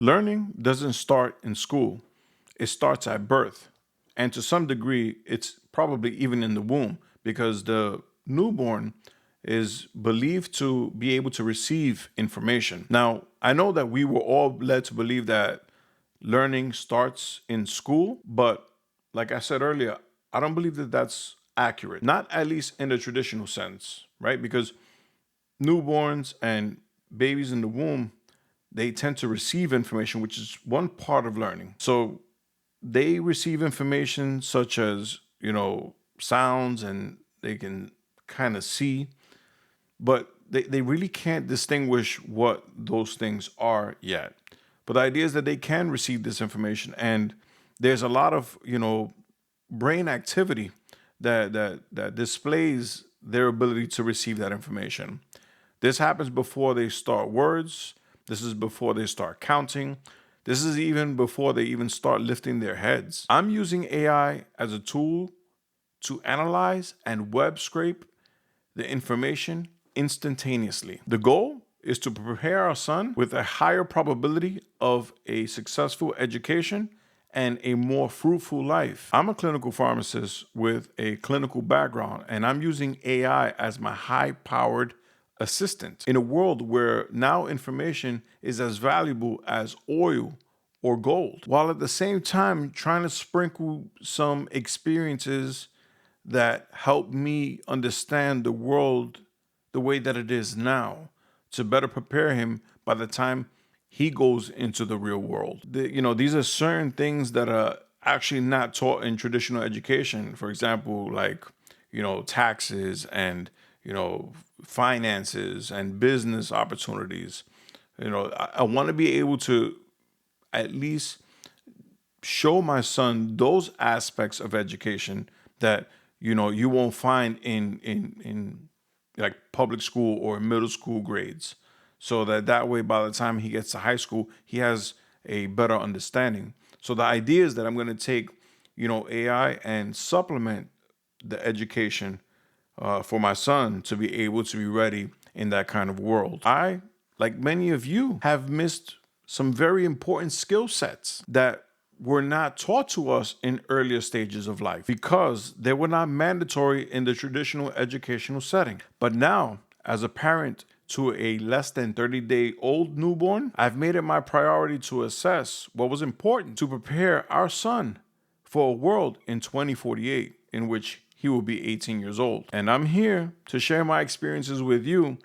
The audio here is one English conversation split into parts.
Learning doesn't start in school, it starts at birth. And to some degree, it's probably even in the womb because the newborn is believed to be able to receive information. Now, I know that we were all led to believe that learning starts in school, but like I said earlier, I don't believe that that's accurate, not at least in the traditional sense, right? Because newborns and babies in the womb, they tend to receive information, which is one part of learning. So they receive information such as, sounds, and they can kind of see, but they really can't distinguish what those things are yet. But the idea is that they can receive this information, and there's a lot of, brain activity that displays their ability to receive that information. This happens before they start words. This is before they start counting. This is even before they even start lifting their heads. I'm using AI as a tool to analyze and web scrape the information instantaneously. The goal is to prepare our son with a higher probability of a successful education and a more fruitful life. I'm a clinical pharmacist with a clinical background, and I'm using AI as my high powered assistant in a world where now information is as valuable as oil or gold, while at the same time trying to sprinkle some experiences that help me understand the world the way that it is now to better prepare him by the time he goes into the real world. These are certain things that are actually not taught in traditional education. For example, like, taxes and, finances and business opportunities. I want to be able to at least show my son those aspects of education that you won't find in like public school or middle school grades, so that way by the time he gets to high school he has a better understanding. So the idea is that I'm going to take AI and supplement the education for my son to be able to be ready in that kind of world. I, like many of you, have missed some very important skill sets that were not taught to us in earlier stages of life because they were not mandatory in the traditional educational setting. But now, as a parent to a less than 30-day-old newborn, I've made it my priority to assess what was important to prepare our son for a world in 2048 in which he will be 18 years old. And I'm here to share my experiences with you.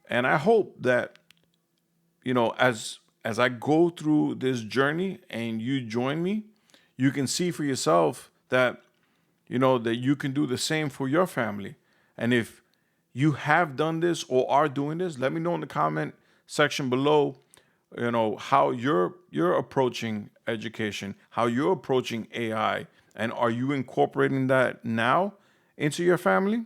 And I hope that, as I go through this journey and you join me, you can see for yourself that, that you can do the same for your family. And if you have done this or are doing this, let me know in the comment section below, how you're approaching education, how you're approaching AI, and are you incorporating that now into your family?